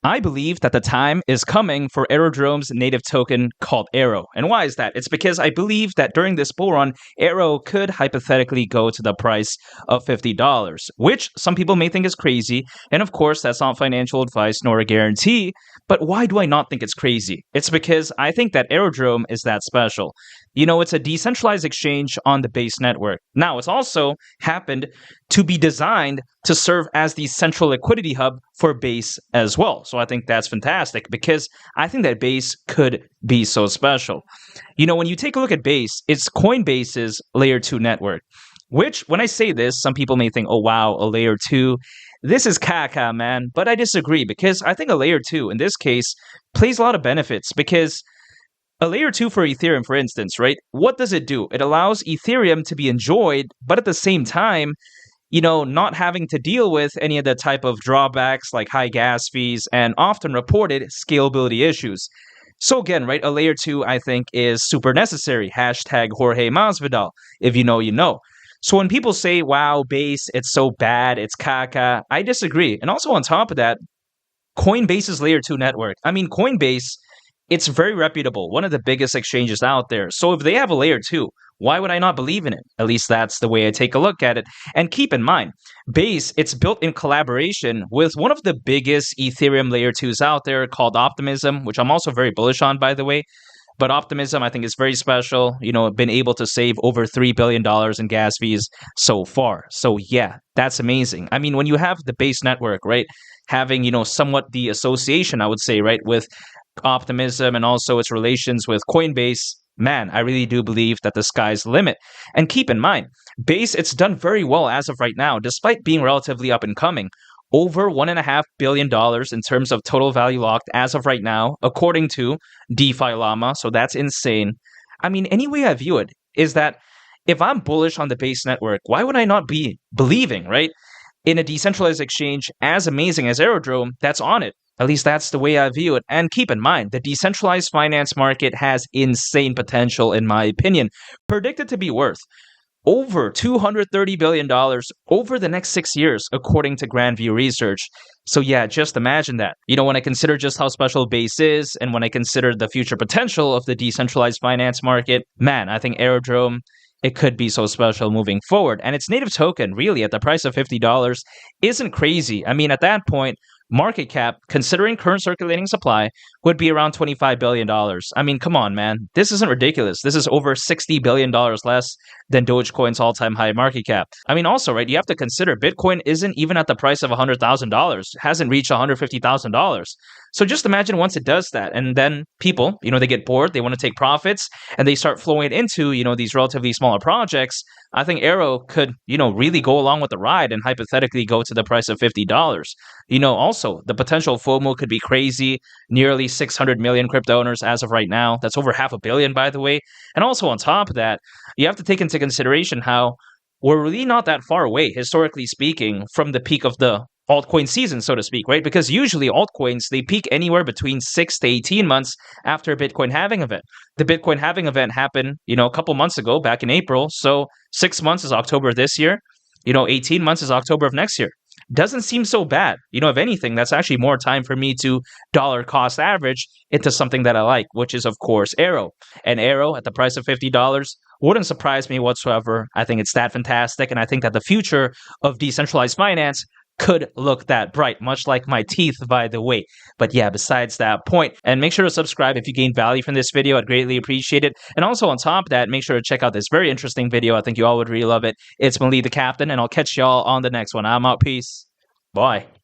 I believe that the time is coming for AERODROME's native token called AERO. And why is that? It's because I believe that during this bull run, AERO could hypothetically go to the price of $50, which some people may think is crazy. And of course, that's not financial advice nor a guarantee. But why do I not think it's crazy? It's because I think that AERODROME is that special. You know, it's a decentralized exchange on the Base network. Now, it's also happened to be designed to serve as the central liquidity hub for Base as well. So I think that's fantastic because I think that Base could be so special. You know, when you take a look at Base, it's Coinbase's layer 2 network, which when I say this, some people may think, oh, wow, a layer 2. This is caca, man. But I disagree because I think a layer 2 in this case plays a lot of benefits because a layer 2 for Ethereum, for instance, right? What does it do? It allows Ethereum to be enjoyed, but at the same time, you know, not having to deal with any of the type of drawbacks like high gas fees and often reported scalability issues. So again, right, a layer 2, I think, is super necessary. Hashtag Jorge Masvidal. If you know, you know. So when people say, wow, Base, it's so bad, it's caca, I disagree. And also on top of that, Coinbase's layer 2 network. I mean, Coinbase, it's very reputable, one of the biggest exchanges out there. So if they have a layer 2, why would I not believe in it? At least that's the way I take a look at it. And keep in mind, Base, it's built in collaboration with one of the biggest Ethereum layer 2s out there called Optimism, which I'm also very bullish on, by the way. But Optimism, I think, is very special. You know, been able to save over $3 billion in gas fees so far. So yeah, that's amazing. I mean, when you have the Base network, right, having, you know, somewhat the association, I would say, right, with Optimism and also its relations with Coinbase, man, I really do believe that the sky's the limit. And keep in mind, Base, it's done very well as of right now, despite being relatively up and coming. Over $1.5 billion in terms of total value locked as of right now, according to DeFi Llama. So that's insane. I mean, any way I view it is that if I'm bullish on the Base network, why would I not be believing, right, in a decentralized exchange as amazing as AERODROME that's on it? At least that's the way I view it. And keep in mind, the decentralized finance market has insane potential, in my opinion, predicted to be worth over $230 billion over the next 6 years, according to Grandview Research. So yeah, just imagine that. You know, when I consider just how special Base is, and when I consider the future potential of the decentralized finance market, man, I think AERODROME, it could be so special moving forward. And its native token, really, at the price of $50, isn't crazy. I mean, at that point, market cap, considering current circulating supply, would be around $25 billion. I mean, come on, man. This isn't ridiculous. This is over $60 billion less than Dogecoin's all-time high market cap. I mean, also, right, you have to consider Bitcoin isn't even at the price of $100,000. It hasn't reached $150,000. So just imagine once it does that, and then people, you know, they get bored, they want to take profits, and they start flowing it into, you know, these relatively smaller projects. I think AERO could, you know, really go along with the ride and hypothetically go to the price of $50. You know, also, the potential FOMO could be crazy. Nearly 600 million crypto owners as of right now. That's over $500 million, by the way. And also on top of that, you have to take into consideration how we're really not that far away, historically speaking, from the peak of the altcoin season, so to speak, right? Because usually altcoins, they peak anywhere between 6 to 18 months after a Bitcoin halving event. The Bitcoin halving event happened, you know, a couple months ago, back in April. So 6 months is October this year. You know, 18 months is October of next year. Doesn't seem so bad. You know, if anything, that's actually more time for me to dollar cost average into something that I like, which is, of course, AERO. And AERO at the price of $50 wouldn't surprise me whatsoever. I think it's that fantastic. And I think that the future of decentralized finance could look that bright, much like my teeth, by the way. But yeah, besides that point, and make sure to subscribe if you gained value from this video. I'd greatly appreciate it. And also on top of that, make sure to check out this very interesting video. I think you all would really love it. It's Malik the Captain, and I'll catch y'all on the next one. I'm out. Peace. Bye.